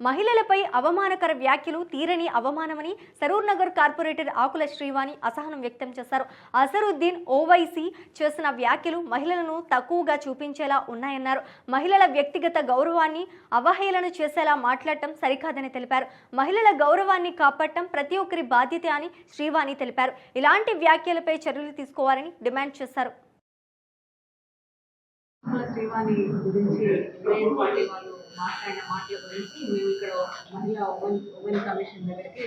మహిళలపై అవమానకర వ్యాఖ్యలు తీరని అవమానమని సరూర్ నగర్ కార్పొరేటర్ ఆకుల శ్రీవాణి అసహనం వ్యక్తం చేశారు. అసరుద్దీన్ ఓవైసీ చేసిన వ్యాఖ్యలు మహిళలను తక్కువగా చూపించేలా ఉన్నాయన్నారు. మహిళల వ్యక్తిగత గౌరవాన్ని అవహేళన చేసేలా మాట్లాడటం సరికాదని తెలిపారు. మహిళల గౌరవాన్ని కాపాడటం ప్రతి ఒక్కరి బాధ్యత అని శ్రీవాణి తెలిపారు. ఇలాంటి వ్యాఖ్యలపై చర్యలు తీసుకోవాలని డిమాండ్ చేశారు. శ్రీవాణి గురించి మాట్లాడిన మాటల గురించి మేము ఇక్కడ మహిళా ఉమెన్ కమిషన్ దగ్గరికి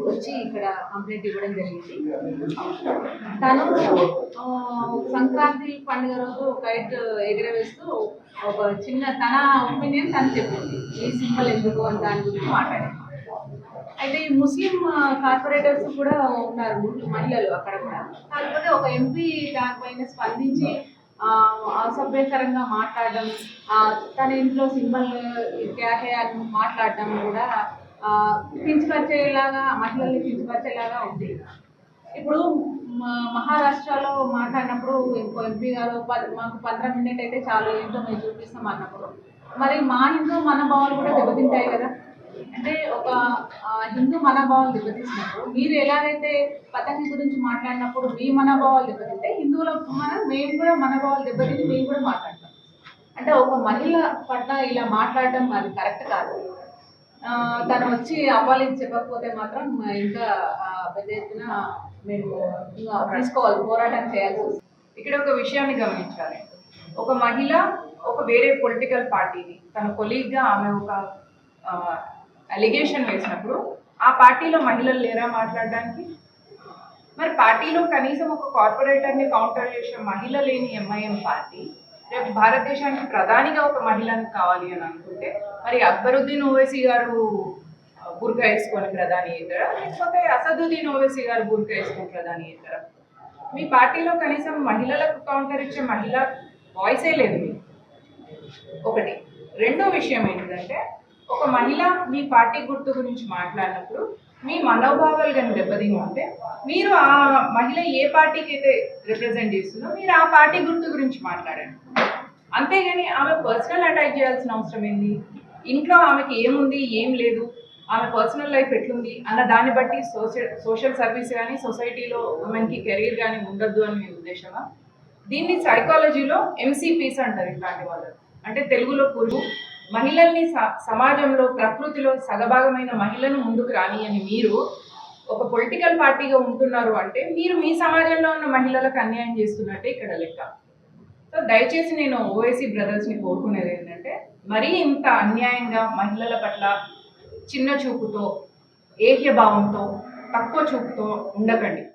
వచ్చి ఇక్కడ కంప్లైంట్ ఇవ్వడం జరిగింది. తను సంక్రాంతి పండుగ రోజు కైట్ ఎగరవేస్తూ ఒక చిన్న తన ఒపీనియన్ తను చెప్పింది, ఈ సింబల్ ఎందుకు అని దాని గురించి మాట్లాడింది. అయితే ఈ ముస్లిం కార్పొరేటర్స్ కూడా ఉన్నారు, మహిళలు అక్కడ కూడా. కాకపోతే ఒక ఎంపీ దానిపైన స్పందించి అసభ్యకరంగా మాట్లాడడం, తన ఇంట్లో సింబల్ క్యాహే అని మాట్లాడడం కూడా కించపరిచేలాగా, మహిళల్ని కించపరిచేలాగా ఉంది. ఇప్పుడు మహారాష్ట్రలో మాట్లాడినప్పుడు ఇంకో ఎంపీ గారు మాకు 15 మినిట్ అయితే చాలు, ఏంటో మేము చూపిస్తాం అన్నప్పుడు మరి మా హిందూ మనోభావాలు కూడా దెబ్బతింటాయి కదా. అంటే ఒక హిందూ మనోభావాలు దెబ్బతీసినప్పుడు మీరు ఎలాగైతే పతంగి గురించి మాట్లాడినప్పుడు మీ మనోభావాలు దెబ్బతింటే హిందువుల మేము కూడా మనోభావాలు దెబ్బతిని మేము కూడా మాట్లాడతాం. అంటే ఒక మహిళ పట్ల ఇలా మాట్లాడడం అది కరెక్ట్ కాదు. తను వచ్చి అపాలించి చెప్పకపోతే మాత్రం ఇంకా పెద్ద ఎత్తున మేము తీసుకోవాలి, పోరాటం చేయాల్సి వస్తుంది. ఇక్కడ ఒక విషయాన్ని గమనించాలి. ఒక మహిళ ఒక వేరే పొలిటికల్ పార్టీని తన కొలీగ్గా ఆమె ఒక అలిగేషన్ వేసినప్పుడు ఆ పార్టీలో మహిళలు లేరా మాట్లాడడానికి? మరి పార్టీలో కనీసం ఒక కార్పొరేటర్ని కౌంటర్ చేసే మహిళ లేని ఎంఐఎం పార్టీ రేపు భారతదేశానికి ప్రధానిగా ఒక మహిళను కావాలి అని అనుకుంటే మరి అక్బరుద్దీన్ ఓవైసీ గారు బుర్కా వేసుకొని ప్రధాని అవుతారా, లేకపోతే అసదుద్దీన్ ఓవైసీ గారు బుర్కా వేసుకొని ప్రధాని అవుతారా? మీ పార్టీలో కనీసం మహిళలకు కౌంటర్ ఇచ్చే మహిళా వాయిసే లేదు. ఒకటి. రెండో విషయం ఏంటంటే, ఒక మహిళ మీ పార్టీ గుర్తు గురించి మాట్లాడినప్పుడు మీ మనోభావాలు కానీ దెబ్బతిని ఉంటే మీరు ఆ మహిళ ఏ పార్టీకి అయితే రిప్రజెంట్ చేస్తుందో మీరు ఆ పార్టీ గుర్తు గురించి మాట్లాడండి. అంతేగాని ఆమె పర్సనల్ అటాక్ చేయాల్సిన అవసరం ఏంది? ఇంట్లో ఆమెకి ఏముంది ఏం లేదు, ఆమె పర్సనల్ లైఫ్ ఎట్లుంది అన్న దాన్ని బట్టి సోషల్ సర్వీస్ కానీ సొసైటీలో ఉమెన్కి కెరీర్ కానీ ఉండద్దు అని మీ ఉద్దేశమా? దీన్ని సైకాలజీలో ఎంసీపీస్ అంటారు. ఇట్లాంటి వాళ్ళు అంటే తెలుగులో పురుగు. మహిళల్ని సమాజంలో ప్రకృతిలో సగభాగమైన మహిళను ముందుకు రాని అని మీరు ఒక పొలిటికల్ పార్టీగా ఉంటున్నారు అంటే మీరు మీ సమాజంలో ఉన్న మహిళలకు అన్యాయం చేస్తున్నట్టే ఇక్కడ లెక్క. సో దయచేసి నేను ఓవైసీ బ్రదర్స్ని కోరుకునేది ఏంటంటే, మరీ ఇంత అన్యాయంగా మహిళల పట్ల చిన్న చూపుతో, ఏహ్యభావంతో, తక్కువ చూపుతో ఉండకండి.